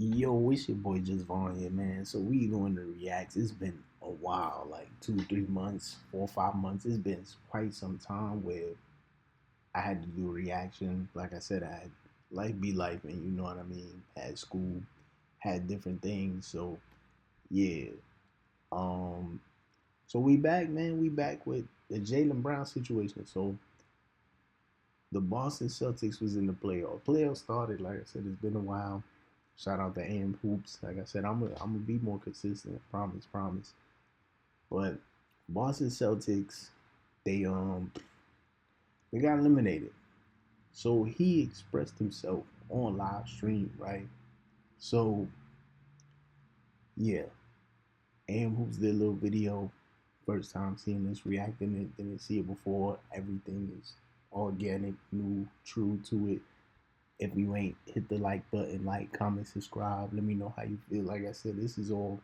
Yo, it's your boy Just Vaughn here, man. So we doing the reacts. It's been a while, like 2, 3 months, 4, 5 months. It's been quite some time where I had to do a reaction. Like I said, I had life be life, and you know what I mean. Had school, had different things. So yeah. Um. So we back, man. We back with the Jaylen Brown situation. So the Boston Celtics was in the playoffs. Playoffs started, like I said, it's been a while. Shout out to AM Hoops. Like I said, I'm gonna be more consistent. Promise, promise. But Boston Celtics, they they got eliminated. So he expressed himself on live stream, right? So yeah, AM Hoops did a little video. First time seeing this, reacting it, didn't see it before. Everything is organic, new, true to it. If you ain't hit the like button, like, comment, subscribe. Let me know how you feel. Like I said, this is all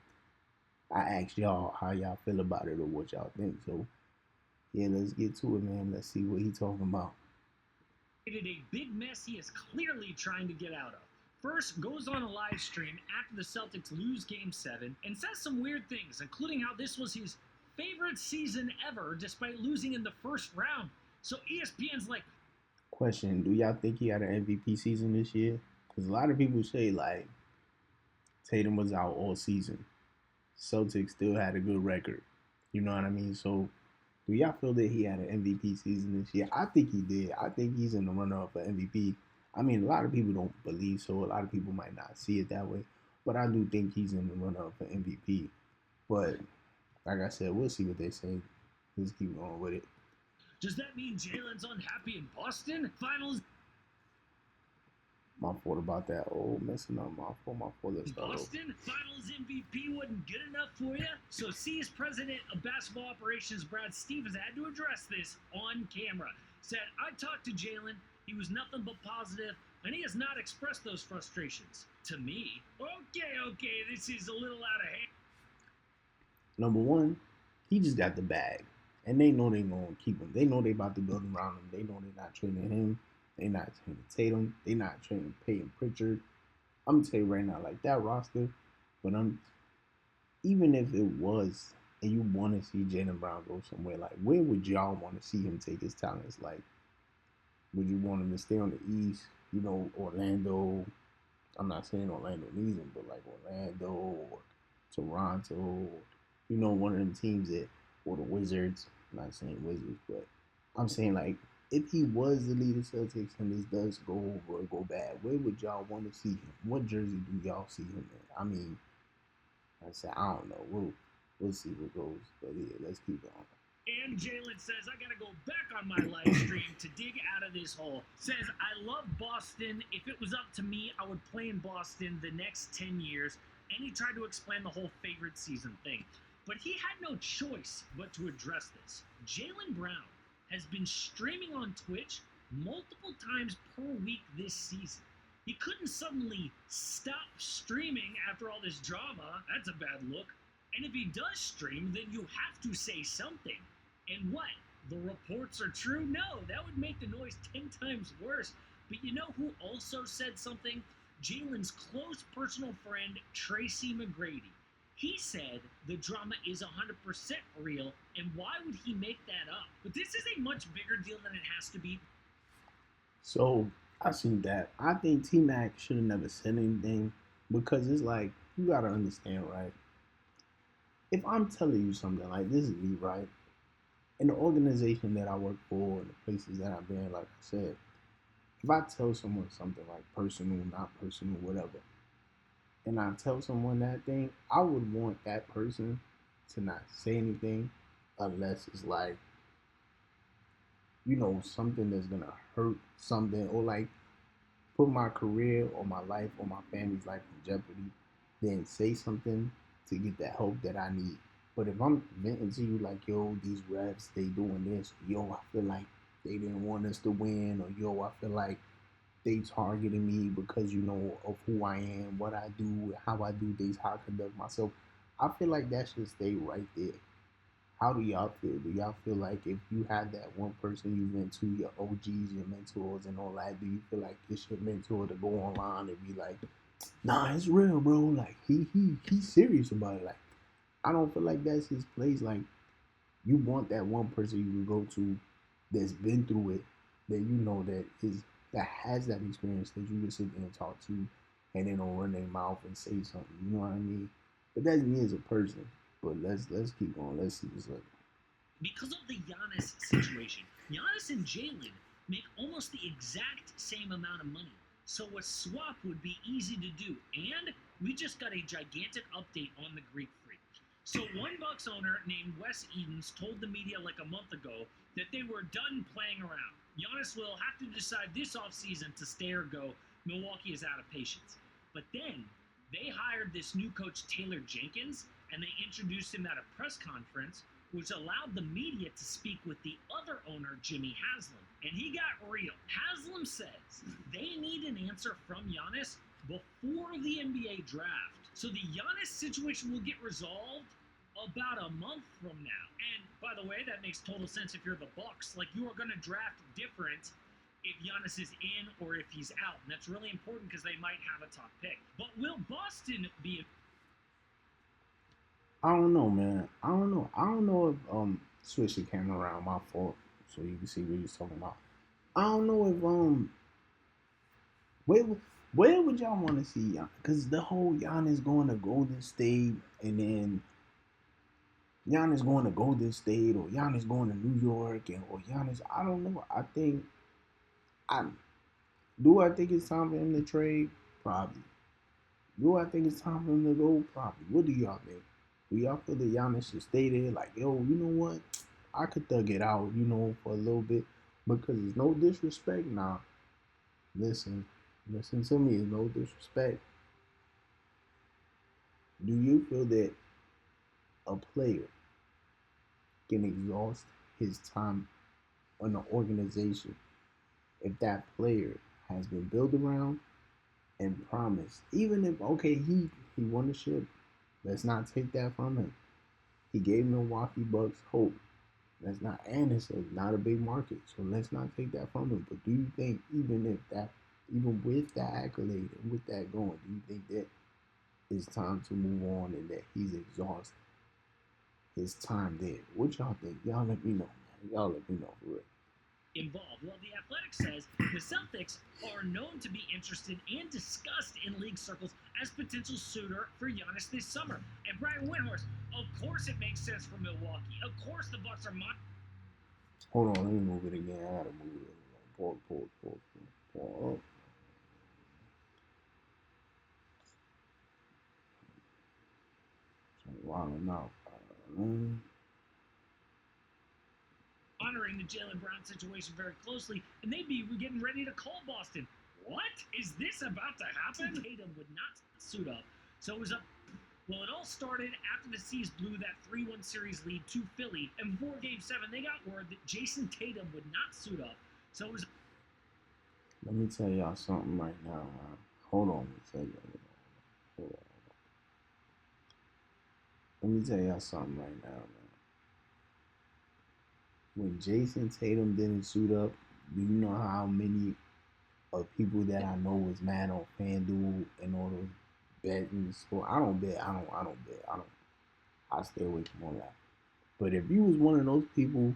I asked y'all how y'all feel about it or what y'all think. So yeah, let's get to it, man. Let's see what he talking about. A big mess he is clearly trying to get out of. First, goes on a live stream after the Celtics lose Game 7 and says some weird things, including how this was his favorite season ever despite losing in the first round. So ESPN's like, Question: do y'all think he had an MVP season this year? Because a lot of people say like Tatum was out all season. Celtics still had a good record. You know what I mean? So do y'all feel that he had an MVP season this year? I think he did. I think he's in the runner up for MVP. I mean, a lot of people don't believe so. A lot of people might not see it that way. But I do think he's in the runner up for MVP. But like I said, we'll see what they say. Let's keep going with it. does that mean Jaylen's unhappy in Boston? Finals My fault about that. Oh, messing up. My fault. Let's start over. Boston Finals MVP wasn't good enough for you? So C's president of basketball operations, Brad Stevens, had to address this on camera. Said, I talked to Jaylen. He was nothing but positive, and he has not expressed those frustrations to me. Okay, this is a little out of hand. Number one, he just got the bag. And they know they gonna keep him. They know they about to build around him. They know they not trading him. They not trading Tatum. They not trading Peyton Pritchard. I'm gonna tell you right now, like that roster, but I'm even if it was and you want to see Jaylen Brown go somewhere, like where would y'all want to see him take his talents? Like, would you want him to stay on the East? You know, Orlando. I'm not saying Orlando needs him, but like Orlando or Toronto, or, you know, one of them teams that, or the Wizards. I'm not saying Wizards, but I'm saying like if he was the leader Celtics and this does go over or go bad, where would y'all want to see him? What jersey do y'all see him in? I mean, like I said, I don't know. We'll see what goes, but yeah, let's keep going. And Jaylen says, I gotta go back on my live stream to dig out of this hole. Says, I love Boston. If it was up to me, I would play in Boston the next 10 years. And he tried to explain the whole favorite season thing. But he had no choice but to address this. Jaylen Brown has been streaming on Twitch multiple times per week this season. He couldn't suddenly stop streaming after all this drama. That's a bad look. And if he does stream, then you have to say something. And what? The reports are true? No, that would make the noise 10 times worse. But you know who also said something? Jaylen's close personal friend, Tracy McGrady. He said the drama is 100% real, and why would he make that up? But this is a much bigger deal than it has to be. So I seen that. I think T Mac should have never said anything because it's like you gotta understand, right? If I'm telling you something like this is me, right? In the organization that I work for and the places that I've been, like I said, if I tell someone something like personal, not personal, whatever, and I tell someone that thing, I would want that person to not say anything unless it's like, you know, something that's gonna hurt something or like put my career or my life or my family's life in jeopardy, then say something to get the help that I need. But if I'm venting to you like, yo, these refs, they doing this, yo, I feel like they didn't want us to win, or yo, I feel like they targeting me because you know of who I am, what I do, how I do things, how I conduct myself. I feel like that should stay right there. How do y'all feel? Do y'all feel like if you had that one person you went to, your OGs, your mentors, and all that, do you feel like it's your mentor to go online and be like, nah, it's real, bro. Like he's serious about it. Like I don't feel like that's his place. Like you want that one person you can go to that's been through it, that you know that has that experience that you can sit there and talk to, and they don't run their mouth and say something. You know what I mean? But that's me as a person. But let's keep going. Let's see what's up. Because of the Giannis situation, Giannis and Jaylen make almost the exact same amount of money. So a swap would be easy to do. And we just got a gigantic update on the Greek Freak. So one Bucks owner named Wes Edens told the media like a month ago that they were done playing around. Giannis will have to decide this offseason to stay or go. Milwaukee is out of patience. But then they hired this new coach, Taylor Jenkins, and they introduced him at a press conference which allowed the media to speak with the other owner, Jimmy Haslam. And he got real. Haslam says they need an answer from Giannis before the NBA draft. So the Giannis situation will get resolved about a month from now. And by the way, that makes total sense if you're the Bucks. Like, you are going to draft different if Giannis is in or if he's out. And that's really important because they might have a top pick. But will Boston be I don't know, man. I don't know. I don't know if switch the camera around. My fault, so you can see what he's talking about. I don't know if where where would y'all want to see Giannis? Because the whole Giannis going to Golden State, and then Giannis going to Golden State, or Giannis going to New York, and or Giannis. I don't know. I I think it's time for him to trade. Probably. Do I think it's time for him to go? Probably. What do y'all think? Do y'all feel that Giannis should stay there? Like, yo, you know what? I could thug it out, for a little bit. Because it's no disrespect now. Listen to me. It's no disrespect. Do you feel that a player can exhaust his time on an organization if that player has been built around and promised? Even if, okay, he won the ship. Let's not take that from him. He gave Milwaukee Bucks hope. That's not, and it's not a big market, so let's not take that from him. But do you think, even with that accolade and with that going, do you think that it's time to move on and that he's exhausted his time there? What y'all think? Y'all let me know, man. Y'all let me know for real. Involved? Well, the Athletic says the Celtics are known to be interested and discussed in league circles as potential suitor for Giannis this summer. And Brian Windhorst, of course it makes sense for Milwaukee. Of course the Bucks are Hold on, let me move it again. I gotta move it. Pull. Wilding out. Monitoring the Jaylen Brown situation very closely, and they'd be getting ready to call Boston. What? Is this about to happen? Tatum would not suit up, so it was up. Well, it all started after the C's blew that 3-1 series lead to Philly, and before Game 7, they got word that Jason Tatum would not suit up, so it was. Let me tell y'all something right now, man. Hold on, hold on. Let me tell y'all something right now, man. When Jason Tatum didn't suit up, do you know how many of people that I know was mad on FanDuel and all those betting sport? I don't bet. I stay away from all that. But if you was one of those people,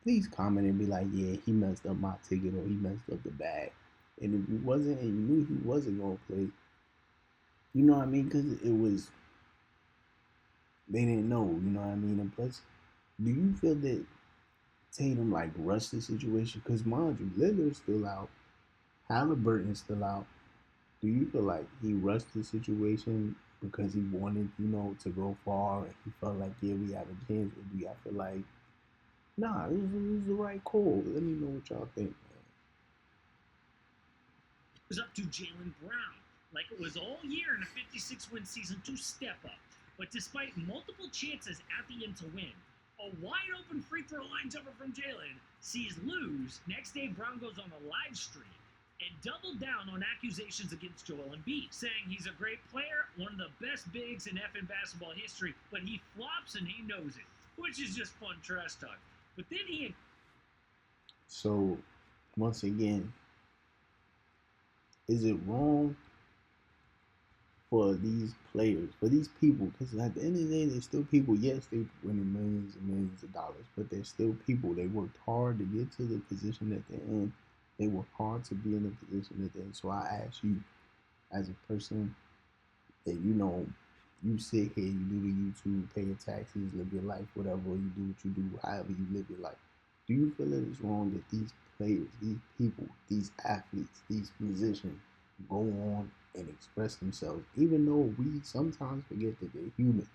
please comment and be like, yeah, he messed up my ticket or he messed up the bag. And if you wasn't and you knew he wasn't gonna play, you know what I mean? Because they didn't know, you know what I mean? And plus, do you feel that Tatum like rushed the situation? Because mind you, Lillard's still out, Halliburton's still out. Do you feel like he rushed the situation because he wanted, to go far and he felt like, yeah, we have a chance? Or do y'all feel like, nah, it was the right call? Let me know what y'all think, man. It was up to Jaylen Brown, like it was all year in a 56-win season, to step up. But despite multiple chances at the end to win, a wide open free throw line jumper from Jaylen sees lose. Next day, Brown goes on a live stream and doubled down on accusations against Joel Embiid, saying he's a great player, one of the best bigs in effing basketball history, but he flops and he knows it, which is just fun trash talk. But then he. So, once again, is it wrong for these players, for these people, because at the end of the day, they're still people. Yes, they winning millions and millions of dollars, but they're still people. They worked hard to get to the position that they're in. They worked hard to be in the position that they're in. So I ask you, as a person, that you sit here, you do the YouTube, pay your taxes, live your life, whatever you do, what you do, however you live your life. Do you feel that it's wrong that these players, these people, these athletes, these musicians go on and express themselves, even though we sometimes forget that they're human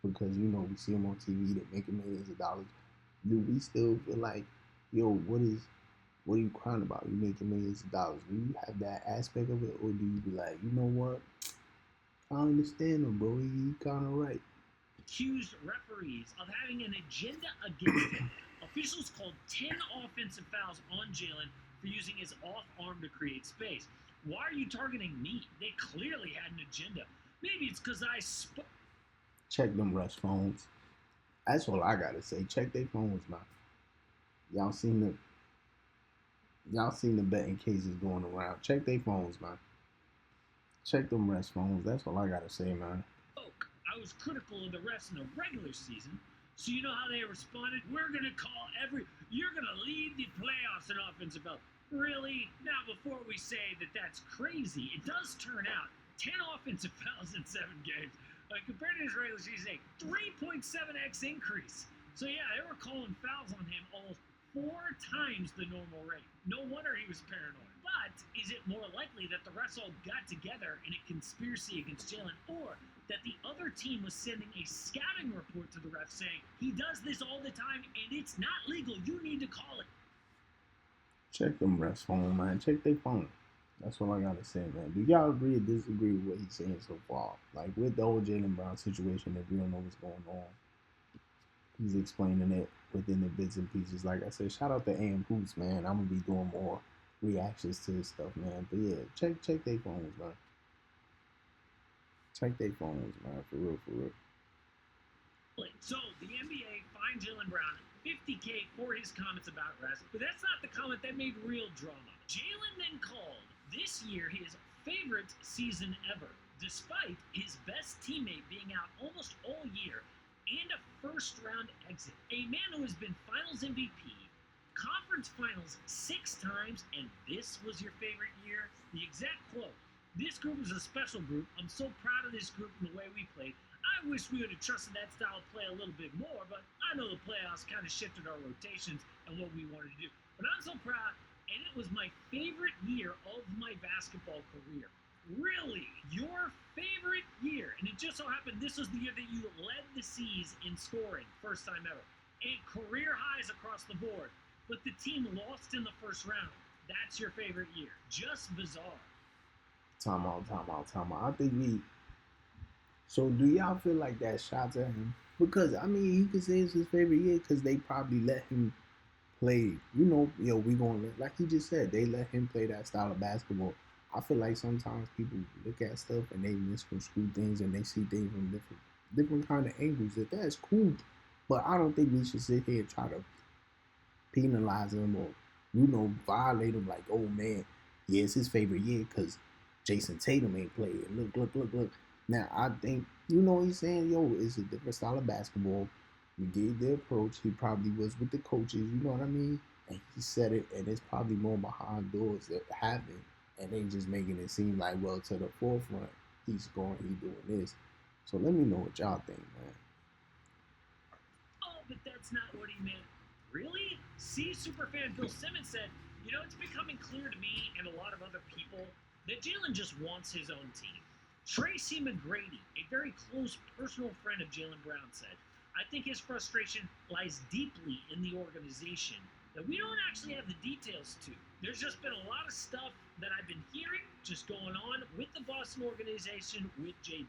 because we see them on TV, they're making millions of dollars. Do we still feel like, yo, what are you crying about? You making millions of dollars. Do you have that aspect of it, or do you be like, you know what? I understand him, bro. He kind of right. Accused referees of having an agenda against him. Officials called 10 offensive fouls on Jaylen for using his off arm to create space. Why are you targeting me? They clearly had an agenda. Maybe it's because I spoke. Check them refs' phones. That's all I gotta say. Check their phones, man. Y'all seen the y'all seen the betting cases going around. Check their phones, man. Check them refs' phones. That's all I gotta say, man. I was critical of the refs in the regular season. So you know how they responded? We're going to call you're going to lead the playoffs in offensive foul. Really? Now, before we say that that's crazy, it does turn out 10 offensive fouls in 7 games. Compared to his regular season, a 3.7x increase. So yeah, they were calling fouls on him almost 4 times the normal rate. No wonder he was paranoid. But is it more likely that the refs all got together in a conspiracy against Jaylen, or that the other team was sending a scouting report to the ref saying he does this all the time and it's not legal, you need to call it? Check them refs' phone, man. Check their phone. That's all I gotta say, man. Do y'all agree or disagree with what he's saying so far? Like with the whole Jaylen Brown situation, if we don't know what's going on, he's explaining it within the bits and pieces. Like I said, shout out to AM Hoops, man. I'm gonna be doing more reactions to this stuff, man. But yeah, check their phones, man. Check their phones, man. For real, for real. So the NBA fined Jaylen Brown $50K for his comments about refs, but that's not the comment that made real drama. Jaylen then called this year his favorite season ever, despite his best teammate being out almost all year and a first-round exit. A man who has been Finals MVP, conference finals 6 times, and this was your favorite year? The exact quote: "This group is a special group. I'm so proud of this group and the way we played. I wish we would have trusted that style of play a little bit more, but I know the playoffs kind of shifted our rotations and what we wanted to do. But I'm so proud, and it was my favorite year of my basketball career." Really? Your favorite year? And it just so happened this was the year that you led the C's in scoring, first time ever. And career highs across the board. But the team lost in the first round. That's your favorite year. Just bizarre. Time out, time out, time out. I think we. So do y'all feel like that shots at him? Because I mean, he could say it's his favorite year because they probably let him play. We gonna like he just said, they let him play that style of basketball. I feel like sometimes people look at stuff and they misconstrue things and they see things from different kind of angles. That's cool, but I don't think we should sit here and try to penalize him or violate him like, oh man, yeah, it's his favorite year because Jason Tatum ain't played. Look. Now I think he's saying, yo, it's a different style of basketball. We gave the approach. He probably was with the coaches. You know what I mean? And he said it, and it's probably more behind doors that happen, and they just making it seem like, well, to the forefront, he's doing this. So let me know what y'all think, man. Oh, but that's not what he meant. Really? See, superfan Bill Simmons said, it's becoming clear to me and a lot of other people that Jaylen just wants his own team. Tracy McGrady, a very close personal friend of Jaylen Brown, said, "I think his frustration lies deeply in the organization that we don't actually have the details to. There's just been a lot of stuff that I've been hearing just going on with the Boston organization, with JB.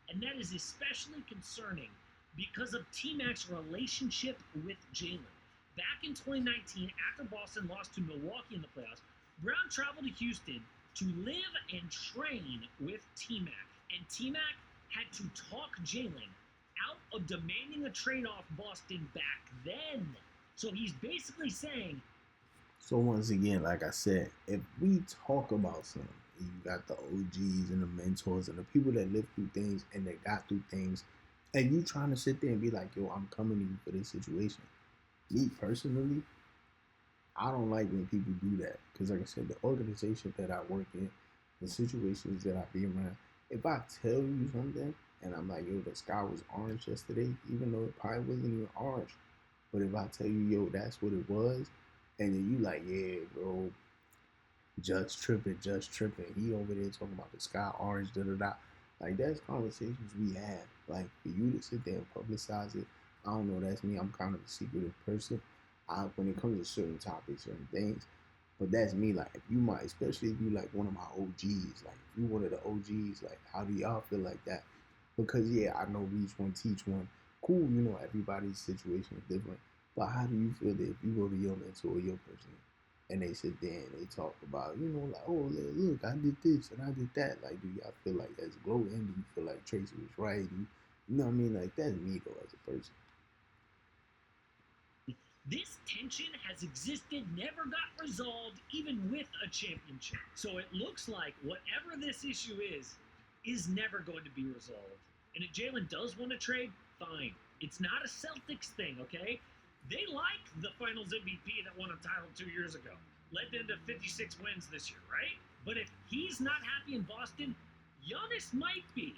And that is especially concerning because of T-Mac's relationship with Jaylen. Back in 2019, after Boston lost to Milwaukee in the playoffs, Brown traveled to Houston to live and train with T-Mac. And T-Mac had to talk Jaylen out of demanding a trade off Boston back then. So he's basically saying... So once again, like I said, if we talk about something, and you got the OGs and the mentors and the people that lived through things and that got through things, and you trying to sit there and be like, yo, I'm coming to you for this situation. Me personally, I don't like when people do that because, like I said, the organization that I work in, the situations that I be around, if I tell you something and I'm like, yo, the sky was orange yesterday, even though it probably wasn't even orange, but if I tell you, yo, that's what it was, and then you like, yeah, bro, just tripping. He over there talking about the sky orange, da da da. Like that's conversations we have. Like for you to sit there and publicize it, I don't know. That's me. I'm kind of a secretive person. When it comes to certain topics, certain things, but that's me. Like if you might, especially if you like one of my OGs, like if you one of the OGs, like how do y'all feel like that? Because yeah, I know reach one, teach one. Cool, you know everybody's situation is different. But how do you feel that if you go to your mentor, your person, and they sit there and they talk about, you know, like, oh, look, I did this and I did that. Like, do y'all feel like that's glowing? Do you feel like Tracy was right? You know what I mean? Like, that's me, though, as a person. This tension has existed, never got resolved, even with a championship. So it looks like whatever this issue is never going to be resolved. And if Jaylen does want to trade, fine. It's not a Celtics thing, okay? They like the Finals MVP that won a title 2 years ago. Led them to 56 wins this year, right? But if he's not happy in Boston, Giannis might be.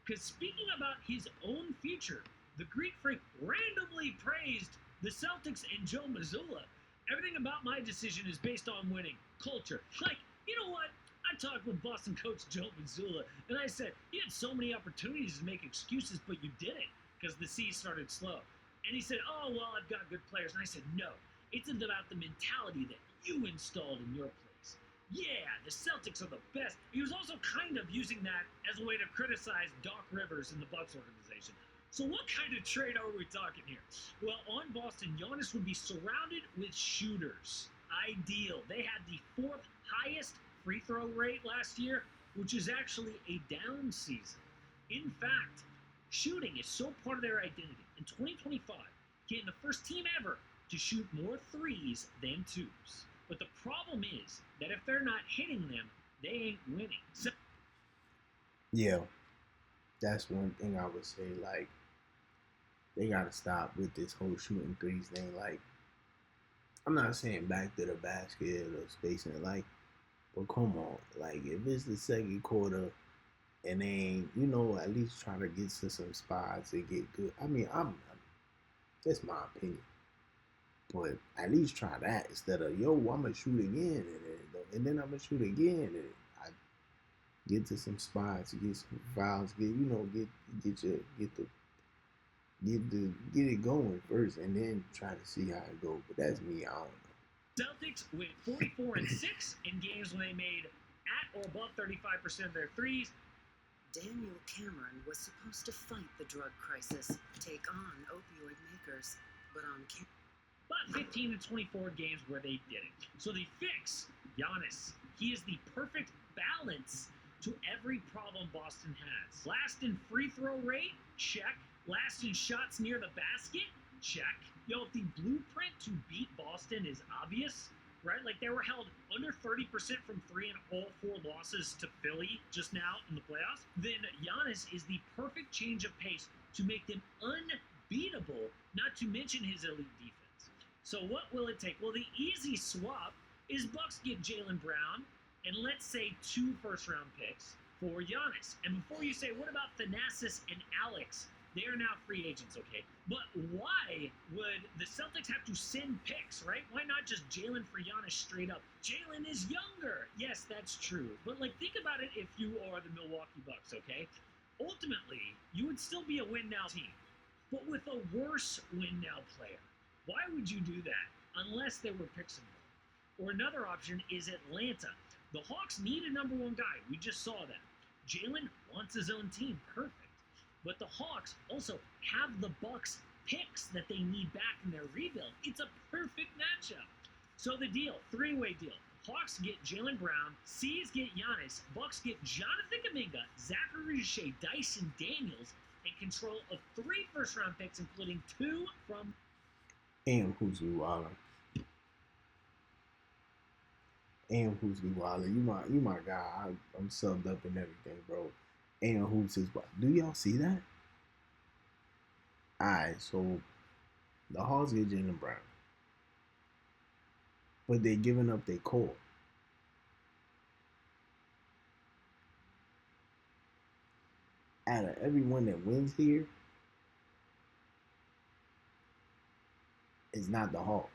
Because speaking about his own future, the Greek freak randomly praised the Celtics and Joe Mazzulla. Everything about my decision is based on winning. Culture. Like, you know what? I talked with Boston coach Joe Mazzulla, and I said, you had so many opportunities to make excuses, but you didn't because the season started slow. And he said, oh, well, I've got good players. And I said, no, it's about the mentality that you installed in your place. Yeah, the Celtics are the best. He was also kind of using that as a way to criticize Doc Rivers and the Bucks organization. So what kind of trade are we talking here? Well, on Boston, Giannis would be surrounded with shooters. Ideal. They had the fourth highest free throw rate last year, which is actually a down season. In fact, shooting is so part of their identity. In 2025, getting the first team ever to shoot more threes than twos. But the problem is that if they're not hitting them, they ain't winning. So Yeah, that's one thing I would say. Like, they got to stop with this whole shooting threes thing. Like, I'm not saying back to the basket or spacing it, like, but come on. Like, if it's the second quarter and they ain't, you know, at least try to get to some spots and get good. I mean, that's my opinion. But at least try that instead of, yo, I'm going to shoot again. And then I'm going to shoot again. And I get to some spots, get some fouls, get it going first, and then try to see how it goes. But that's me. I don't know. Celtics went 44-6 in games when they made at or above 35% of their threes. Daniel Cameron was supposed to fight the drug crisis, take on opioid makers, but on But 15 to 24 games where they didn't. So the fix, Giannis. He is the perfect balance to every problem Boston has. Last in free throw rate, check. Last in shots near the basket, check. Yo, if the blueprint to beat Boston is obvious, right? Like they were held under 30% from three in all four losses to Philly just now in the playoffs, then Giannis is the perfect change of pace to make them unbeatable, not to mention his elite defense. So what will it take? Well, the easy swap is Bucks get Jaylen Brown and let's say 2 first-round picks for Giannis. And before you say, what about Thanasis and Alex? They are now free agents, okay? But why would the Celtics have to send picks, right? Why not just Jaylen for Giannis straight up? Jaylen is younger. Yes, that's true. But, like, think about it if you are the Milwaukee Bucks, okay? Ultimately, you would still be a win-now team, but with a worse win-now player. Why would you do that unless there were picks involved? Or another option is Atlanta. The Hawks need a number one guy. We just saw that. Jaylen wants his own team. Perfect. But the Hawks also have the Bucks picks that they need back in their rebuild. It's a perfect matchup. So the deal, three-way deal. Hawks get Jaylen Brown, C's get Giannis, Bucks get Jonathan Kuminga, Zachary Shea, Dyson Daniels, and control of 3 first-round picks, including 2 from... And who's Walla? And Hoops be wild. You my guy. I'm subbed up and everything, bro. And Hoops is wild. Do y'all see that? Alright, so the Hawks get Jaylen Brown. But they're giving up their core. Out of everyone that wins here, it's not the Hawks.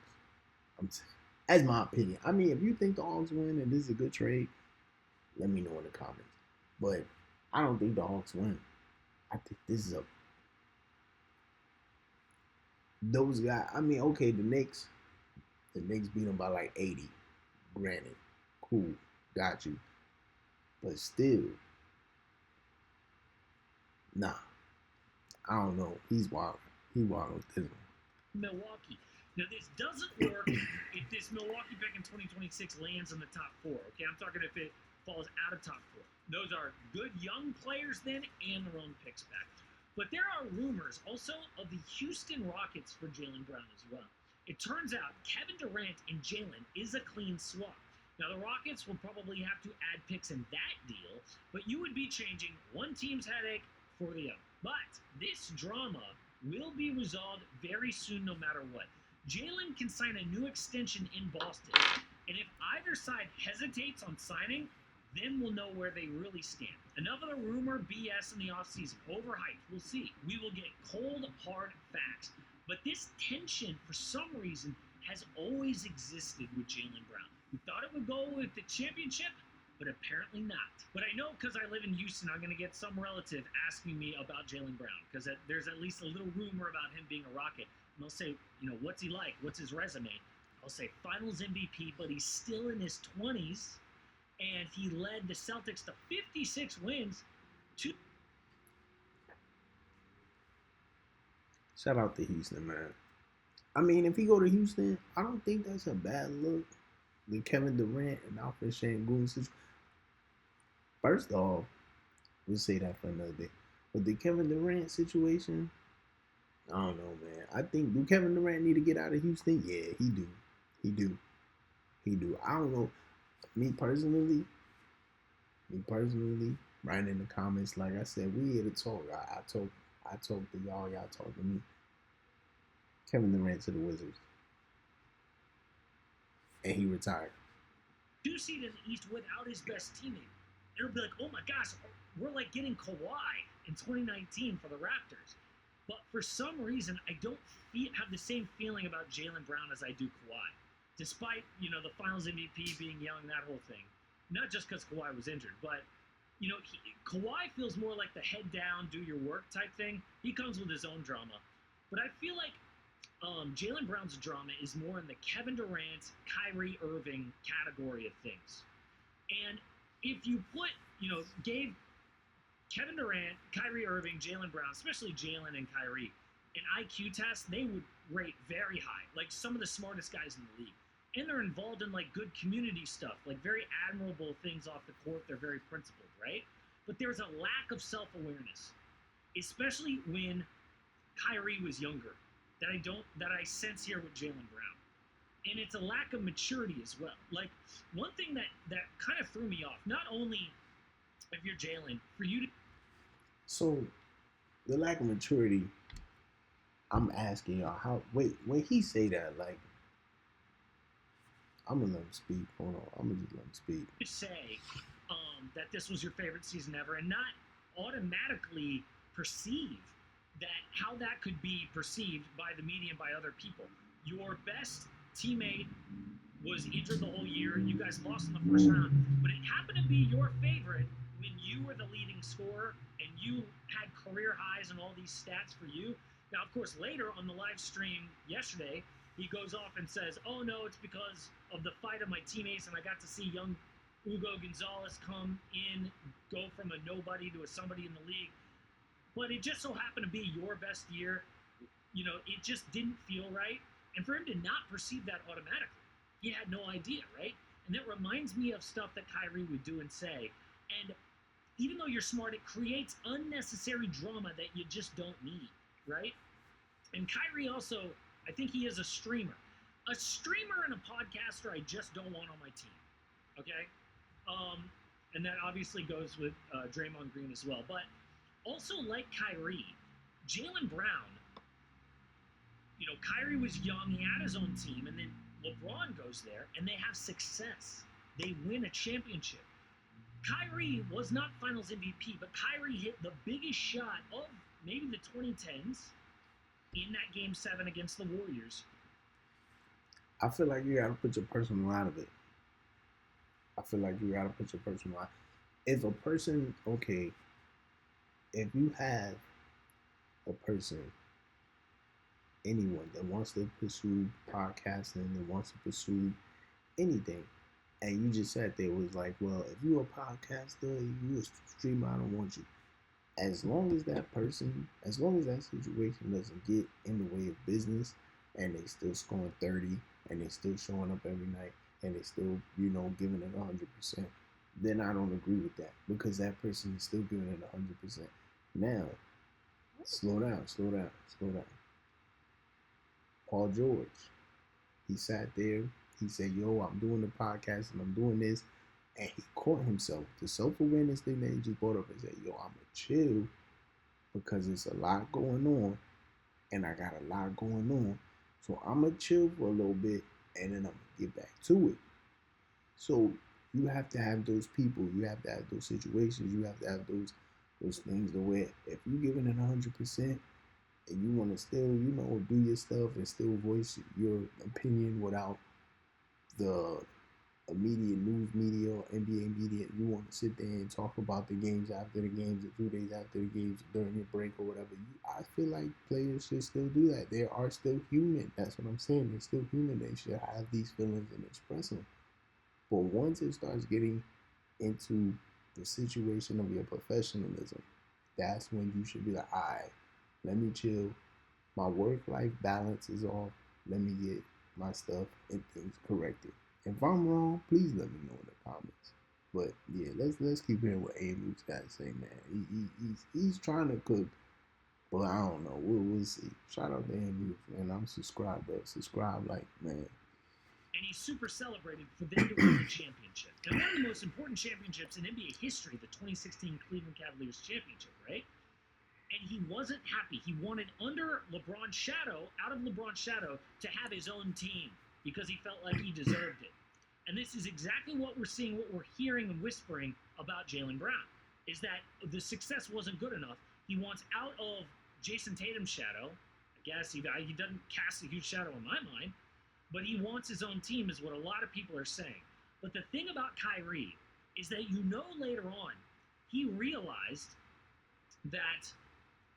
That's my opinion. I mean, if you think the Hawks win and this is a good trade, let me know in the comments. But I don't think the Hawks win. I think this is those guys. I mean, okay, the Knicks beat them by like 80. Granted, cool, got you. But still, nah. I don't know. He's wild. He wild with this one. Milwaukee. Now, this doesn't work if this Milwaukee pick in 2026 lands in the top four. Okay, I'm talking if it falls out of top four. Those are good young players then and their own picks back. But there are rumors also of the Houston Rockets for Jaylen Brown as well. It turns out Kevin Durant and Jaylen is a clean swap. Now, the Rockets will probably have to add picks in that deal, but you would be changing one team's headache for the other. But this drama will be resolved very soon no matter what. Jaylen can sign a new extension in Boston, and if either side hesitates on signing, then we'll know where they really stand. Enough of the rumor BS in the offseason. Overhyped. We'll see. We will get cold, hard facts. But this tension, for some reason, has always existed with Jaylen Brown. We thought it would go with the championship, but apparently not. But I know because I live in Houston, I'm going to get some relative asking me about Jaylen Brown because there's at least a little rumor about him being a Rocket. And they'll say, what's he like? What's his resume? I'll say finals MVP, but he's still in his 20s. And he led the Celtics to 56 wins. Shout out to Houston, man. I mean, if he go to Houston, I don't think that's a bad look. The Kevin Durant and Alfred Sengun situation. First off, we'll say that for another day. But the Kevin Durant situation, I don't know, man. I think, do Kevin Durant need to get out of Houston? Yeah, he do. He do. He do. I don't know. Me personally, write in the comments. Like I said, we here to talk. I talk to y'all talk to me. Kevin Durant to the Wizards. And he retired. 2 seed in the East without his best teammate. It'll be like, oh my gosh, we're like getting Kawhi in 2019 for the Raptors. But for some reason, I don't have the same feeling about Jaylen Brown as I do Kawhi. Despite, the finals MVP being young, that whole thing. Not just because Kawhi was injured, but, Kawhi feels more like the head down, do your work type thing. He comes with his own drama. But I feel like Jaylen Brown's drama is more in the Kevin Durant, Kyrie Irving category of things. And if you put, gave Kevin Durant, Kyrie Irving, Jaylen Brown, especially Jaylen and Kyrie, an IQ test, they would rate very high, like some of the smartest guys in the league. And they're involved in like good community stuff, like very admirable things off the court. They're very principled, right? But there's a lack of self-awareness, especially when Kyrie was younger, that I sense here with Jaylen Brown. And it's a lack of maturity as well. Like, one thing that kind of threw me off, not only if you're Jaylen, for you to... So, the lack of maturity, I'm asking y'all, when he say that, like, I'm going to let him speak. Hold on. I'm going to just let him speak. Say that this was your favorite season ever and not automatically perceive how that could be perceived by the media and by other people. Your best teammate was injured the whole year. You guys lost in the first round, but it happened to be your favorite when you were the leading scorer and you had career highs and all these stats for you. Now, of course, later on the live stream yesterday, he goes off and says, oh, no, it's because of the fight of my teammates, and I got to see young Hugo Gonzalez come in, go from a nobody to a somebody in the league. But it just so happened to be your best year. It just didn't feel right. And for him to not perceive that automatically, he had no idea, right? And that reminds me of stuff that Kyrie would do and say. And even though you're smart, it creates unnecessary drama that you just don't need, right? And Kyrie also, I think he is a streamer. A streamer and a podcaster I just don't want on my team. Okay, and that obviously goes with Draymond Green as well. But also, like Kyrie, Jaylen Brown, Kyrie was young, he had his own team, and then LeBron goes there and they have success. They win a championship. Kyrie was not Finals MVP, but Kyrie hit the biggest shot of maybe the 2010s in that Game 7 against the Warriors. I feel like you gotta put your personal out of it. I feel like you gotta put your personal out. If a person, okay, if you have a person, anyone that wants to pursue podcasting, that wants to pursue anything, and you just sat there was like, well, if you're a podcaster, you a streamer, I don't want you. As long as that person, as long as that situation doesn't get in the way of business, and they still scoring 30, and they still showing up every night, and they still, giving it 100%, then I don't agree with that, because that person is still giving it 100%. Now, slow down, slow down, slow down. Paul George, he sat there, he said, yo, I'm doing the podcast and I'm doing this, and he caught himself. The self-awareness thing that he just brought up and said, yo, I'm going to chill because it's a lot going on and I got a lot going on. So I'm going to chill for a little bit and then I'm going to get back to it. So you have to have those people, you have to have those situations, you have to have those things to where if you're giving it 100% and you want to still, do your stuff and still voice your opinion without the immediate news media or NBA media, you want to sit there and talk about the games after the games, or 2 days after the games, during your break or whatever. I feel like players should still do that. They are still human. That's what I'm saying. They're still human. They should have these feelings and express them. But once it starts getting into the situation of your professionalism, that's when you should be like, all right, let me chill. My work-life balance is off. Let me get my stuff and things corrected. If I'm wrong, please let me know in the comments. But yeah, let's keep hearing what Abe's got to say, man. He's trying to cook, but I don't know. We'll see. Shout out to Abe, man. I'm subscribed though. Subscribe, like, man. And he's super celebrated for them to win the championship. Now, one of the most important championships in NBA history, the 2016 Cleveland Cavaliers championship, right? And he wasn't happy. He wanted under LeBron's shadow, out of LeBron's shadow, to have his own team because he felt like he deserved it. And this is exactly what we're seeing, what we're hearing and whispering about Jaylen Brown, is that the success wasn't good enough. He wants out of Jason Tatum's shadow. I guess he doesn't cast a huge shadow in my mind, but he wants his own team is what a lot of people are saying. But the thing about Kyrie is that later on, he realized that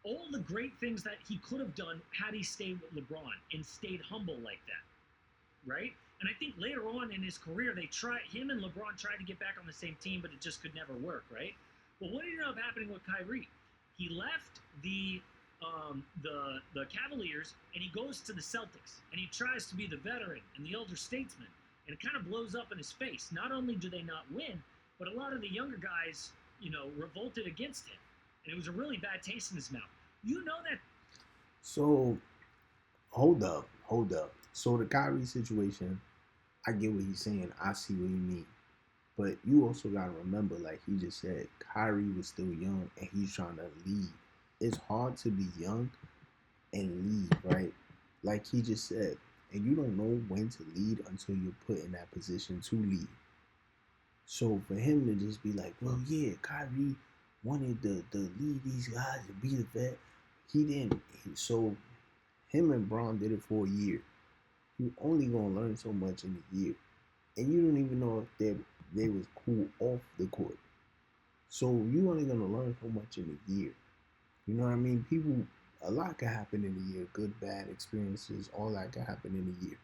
all the great things that he could have done had he stayed with LeBron and stayed humble like that, right? And I think later on in his career, him and LeBron tried to get back on the same team, but it just could never work, right? But what ended up happening with Kyrie? He left the Cavaliers and he goes to the Celtics and he tries to be the veteran and the elder statesman, and it kind of blows up in his face. Not only do they not win, but a lot of the younger guys, revolted against him, and it was a really bad taste in his mouth. You know that. So hold up. So the Kyrie situation, I get what he's saying. I see what he means. But you also gotta remember, like he just said, Kyrie was still young and he's trying to lead. It's hard to be young and lead, right? Like he just said, and you don't know when to lead until you're put in that position to lead. So for him to just be like, well, yeah, Kyrie wanted to lead these guys and be the vet, he didn't. So him and Braun did it for a year. You only gonna learn so much in a year, and you don't even know if they was cool off the court. So you only gonna learn so much in a year. You know what I mean? A lot can happen in a year. Good, bad experiences, all that can happen in a year.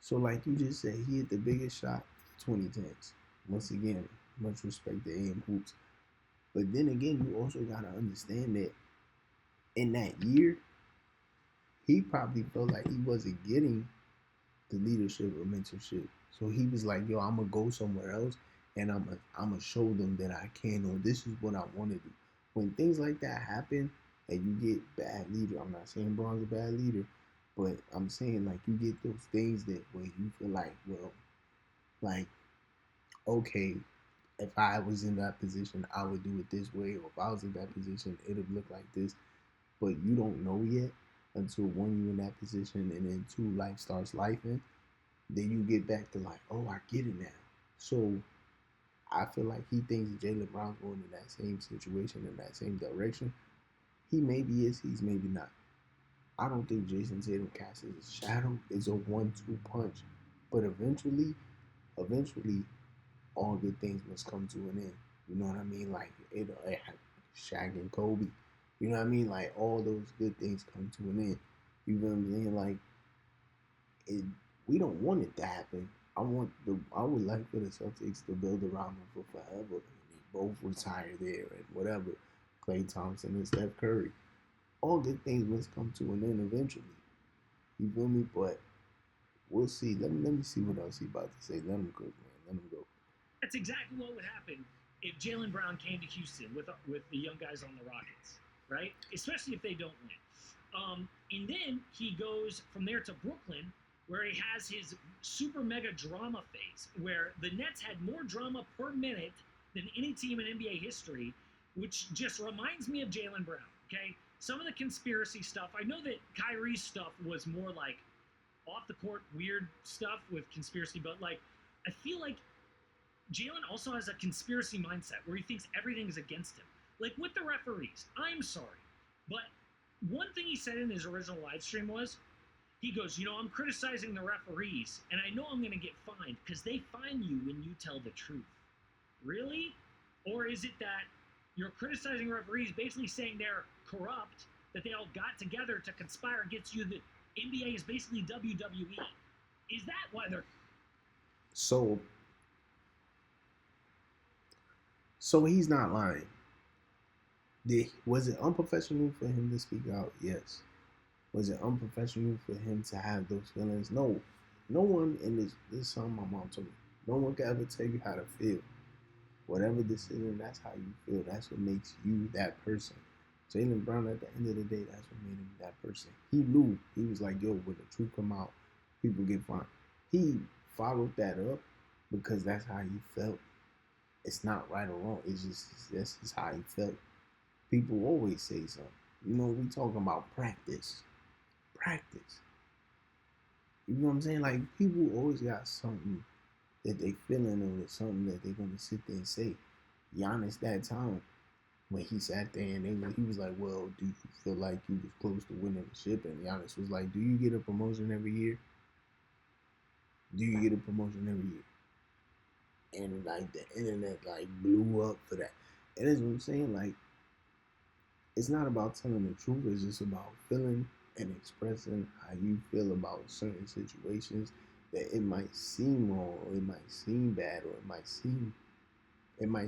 So like you just said, he hit the biggest shot in the 2010s. Once again, much respect to AM Hoops. But then again, you also gotta understand that in that year, he probably felt like he wasn't getting the leadership or mentorship. So he was like, yo, I'm gonna go somewhere else and I'm gonna show them that I can, or this is what I want to do. When things like that happen and you get bad leader, I'm not saying Braun's a bad leader, but I'm saying like you get those things that where you feel like, well, like okay, if I was in that position, I would do it this way, or if I was in that position, it would look like this. But you don't know yet until one, you're in that position, and then two, life starts lifing. Then you get back to like, oh, I get it now. So I feel like he thinks Jaylen Brown's going in that same situation, in that same direction. He maybe is, he's maybe not. I don't think Jason Tatum casts his shadow. It's a 1-2 punch. But eventually, all good things must come to an end. You know what I mean? Like it Shaq and Kobe. You know what I mean? Like all those good things come to an end. You know what I'm saying? Like it, we don't want it to happen. I would like for the Celtics to build around them for forever. And they both retire there and whatever. Klay Thompson and Steph Curry. All good things must come to an end eventually. You feel me? But we'll see. Let me see what else he about to say. Let him go, man. Let him go. That's exactly what would happen if Jaylen Brown came to Houston with the young guys on the Rockets, right? Especially if they don't win. And then he goes from there to Brooklyn, where he has his super mega drama phase, where the Nets had more drama per minute than any team in NBA history, which just reminds me of Jaylen Brown. Okay, some of the conspiracy stuff. I know that Kyrie's stuff was more like off the court weird stuff with conspiracy, but like I feel like Jaylen also has a conspiracy mindset where he thinks everything is against him. Like with the referees, I'm sorry, but one thing he said in his original live stream was, he goes, I'm criticizing the referees, and I know I'm going to get fined because they fine you when you tell the truth. Really? Or is it that you're criticizing referees, basically saying they're corrupt, that they all got together to conspire against you? The NBA is basically WWE. Is that why they're... So he's not lying. Was it unprofessional for him to speak out? Yes. Was it unprofessional for him to have those feelings? No. No one in this is something my mom told me. No one can ever tell you how to feel. Whatever decision, that's how you feel. That's what makes you that person. Jaylen Brown, at the end of the day, that's what made him that person. He knew. He was like, yo, when the truth come out, people get fined. He followed that up because that's how he felt. It's not right or wrong. It's just that's just how he felt. People always say something. We talking about practice. Practice. You know what I'm saying? Like people always got something that they feeling or something that they're gonna sit there and say. Giannis that time when he sat there and he was like, well, do you feel like you was close to winning the ship? And Giannis was like, do you get a promotion every year? Do you get a promotion every year? And like the internet like blew up for that. And that's what I'm saying. Like it's not about telling the truth. It's just about feeling and expressing how you feel about certain situations that it might seem wrong or it might seem bad or it might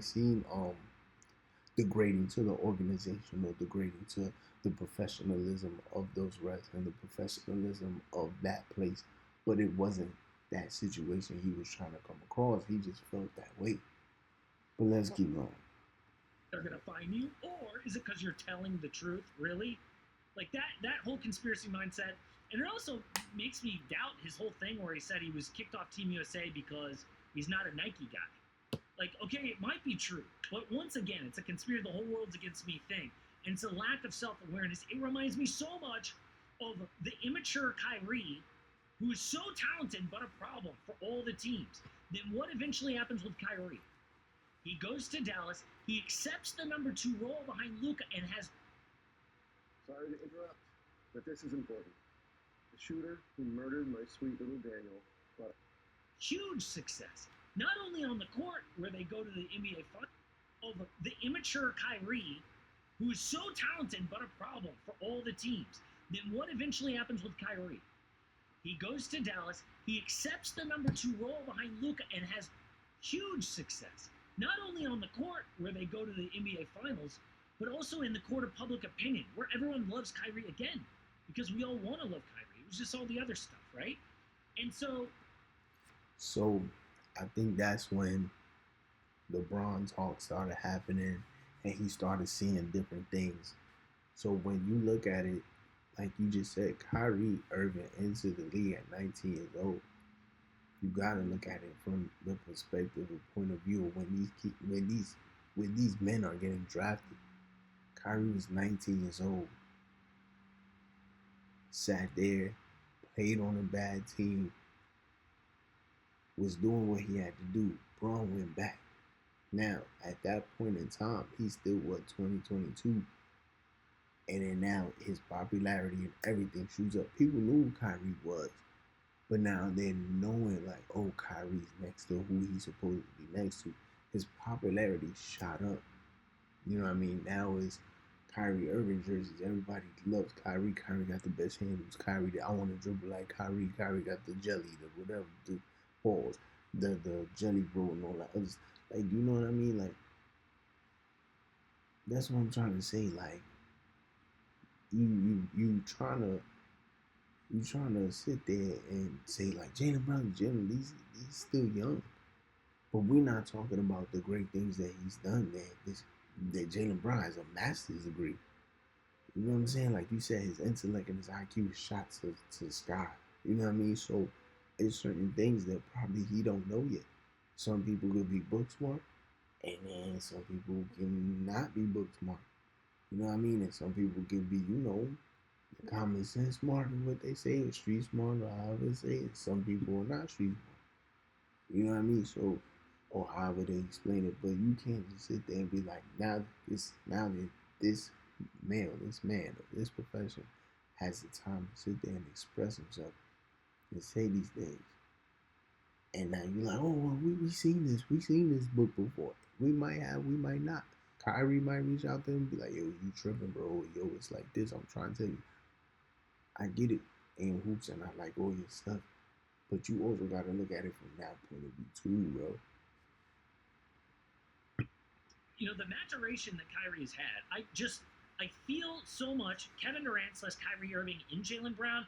seem degrading to the organization or degrading to the professionalism of those refs and the professionalism of that place. But it wasn't that situation he was trying to come across. He just felt that way. But let's keep going. They're going to fine you? Or is it because you're telling the truth? Really? Like that whole conspiracy mindset. And it also makes me doubt his whole thing where he said he was kicked off Team USA because he's not a Nike guy. Like, okay, it might be true, but once again, it's a conspiracy, the whole world's against me thing. And it's a lack of self-awareness. It reminds me so much of the immature Kyrie, who is so talented but a problem for all the teams. Then what eventually happens with Kyrie? He goes to Dallas, he accepts the number 2 role behind Luka and has... Sorry to interrupt, but this is important. The shooter who murdered my sweet little Daniel, but... Huge success. Not only on the court, where they go to the NBA Finals, of the immature Kyrie, who is so talented but a problem for all the teams. Then what eventually happens with Kyrie? He goes to Dallas, he accepts the number 2 role behind Luka and has huge success. Not only on the court, where they go to the NBA Finals, but also in the court of public opinion, where everyone loves Kyrie again, because we all want to love Kyrie. It was just all the other stuff, right? And so I think that's when the Bron talk started happening and he started seeing different things. So when you look at it, like you just said, Kyrie Irving into the league at 19 years old. You gotta look at it from the perspective or point of view of when these men are getting drafted. Kyrie was 19 years old, sat there, played on a bad team, was doing what he had to do. Braun went back. Now, at that point in time, he's still 2022, and then now his popularity and everything shoots up. People knew who Kyrie was, but now they're knowing like, oh, Kyrie's next to who he's supposed to be next to. His popularity shot up. You know what I mean? Now it's Kyrie Irving jerseys. Everybody loves Kyrie. Kyrie got the best handles. Kyrie, I want to dribble like Kyrie. Kyrie got the jelly, the whatever, the balls, the jelly bro and all that other. Like, you know what I mean? Like, that's what I'm trying to say. Like, you trying to sit there and say like Jaylen Brown, he's still young, but we're not talking about the great things that he's done. That Jaylen Brown has a master's degree. You know what I'm saying? Like you said, his intellect and his IQ is shot to the sky. You know what I mean? So it's certain things that probably he don't know yet. Some people could be book smart, and then some people can not be book smart. You know what I mean? And some people can be, common sense smart is what they say, or street smart, or however they say it. Some people are not street smart. You know what I mean? So, or however they explain it. But you can't just sit there and be like, now that this this man of this profession has the time to sit there and express himself and say these things. And now you're like, oh, well, we seen this book before. We might have, we might not. Kyrie might reach out to him and be like, yo, you tripping, bro. Yo, it's like this. I'm trying to tell you. I get it. And hoops and I like all your stuff. But you also got to look at it from that point of view too, bro. You know, the maturation that Kyrie has had, I feel so much Kevin Durant / Kyrie Irving in Jaylen Brown.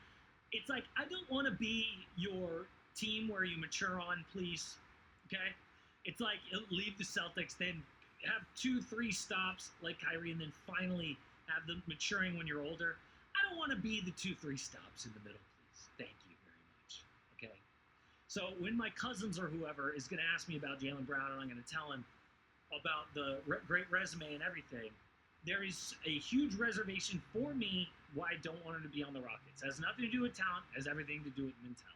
It's like, I don't want to be your team where you mature on, please. Okay? It's like, leave the Celtics, then have 2-3 stops like Kyrie, and then finally have them maturing when you're older. I don't want to be the 2-3 stops in the middle, please. Thank you very much. Okay? So when my cousins or whoever is going to ask me about Jaylen Brown and I'm going to tell him about the great resume and everything, there is a huge reservation for me why I don't want him to be on the Rockets. It has nothing to do with talent. It has everything to do with mentality.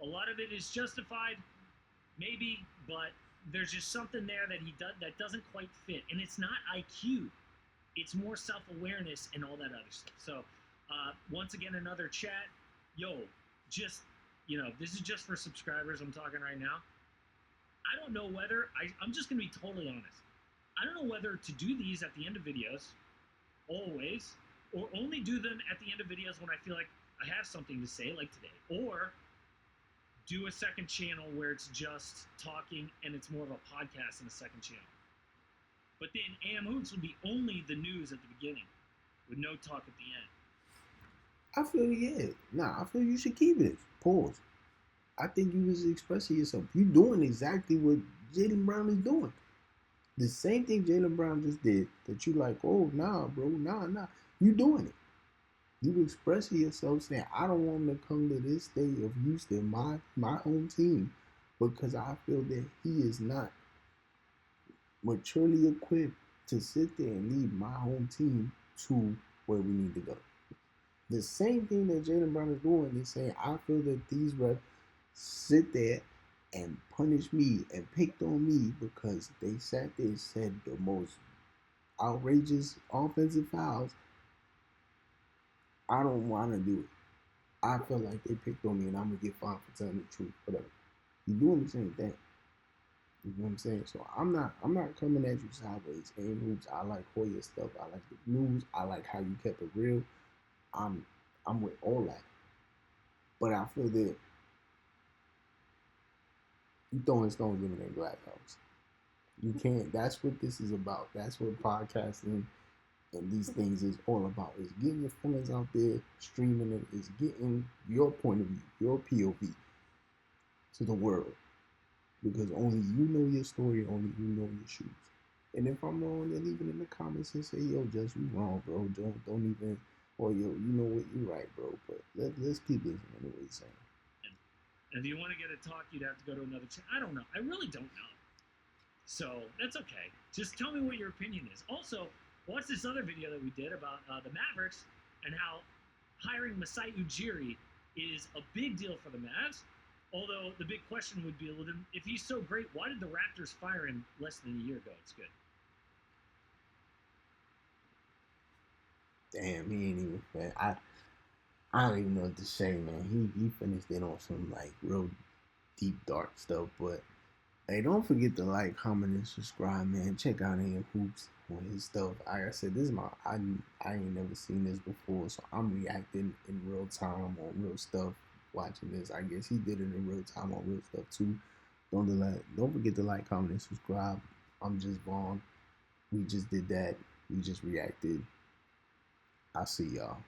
A lot of it is justified, maybe, but there's just something there that that doesn't quite fit. And it's not IQ. It's more self-awareness and all that other stuff. So, once again, another chat. Yo, just, this is just for subscribers I'm talking right now. I don't know whether, I'm just going to be totally honest. I don't know whether to do these at the end of videos, always, or only do them at the end of videos when I feel like I have something to say, like today, or do a second channel where it's just talking and it's more of a podcast in a second channel. But then AM Hoots will be only the news at the beginning, with no talk at the end. I feel I feel you should keep it. Pause. I think you was expressing yourself. You doing exactly what Jaylen Brown is doing. The same thing Jaylen Brown just did. That you like, oh nah, bro, nah. You doing it. You expressing yourself saying, I don't want him to come to this state of Houston, my home team, because I feel that he is not maturely equipped to sit there and lead my home team to where we need to go. The same thing that Jaylen Brown is doing is saying, I feel that these refs sit there and punish me and picked on me because they sat there and said the most outrageous offensive fouls. I don't want to do it. I feel like they picked on me and I'm going to get fined for telling the truth. Whatever. You're doing the same thing. You know what I'm saying? So I'm not coming at you sideways. And Hoops, I like Hoya stuff. I like the news. I like how you kept it real. I'm with all that. But I feel that you throwing stones in a glass house. You can't. That's what this is about. That's what podcasting and these things is all about. Is getting your feelings out there, streaming it, is getting your point of view, your POV to the world. Because only you know your story, only you know your shoes. And if I'm wrong, then leave it in the comments and say, yo, Just, you wrong, bro. Don't even, or yo, you know what, you right, bro. But let's keep listening to what he's saying. And if you want to get a talk, you'd have to go to another channel. I don't know. I really don't know. So that's okay. Just tell me what your opinion is. Also, watch this other video that we did about the Mavericks and how hiring Masai Ujiri is a big deal for the Mavs. Although the big question would be, if he's so great, why did the Raptors fire him less than a year ago? It's good. Damn, he ain't even fair. I don't even know what to say, man. He finished it on some like real deep dark stuff, but hey, don't forget to like, comment, and subscribe, man. Check out AM Hoops on his stuff. Like I said, this is I ain't never seen this before, so I'm reacting in real time on real stuff. Watching this, I guess he did it in real time on real stuff too. Don't forget to like, comment, and subscribe. I'm Just Vaughn. We just did that. We just reacted. I'll see y'all.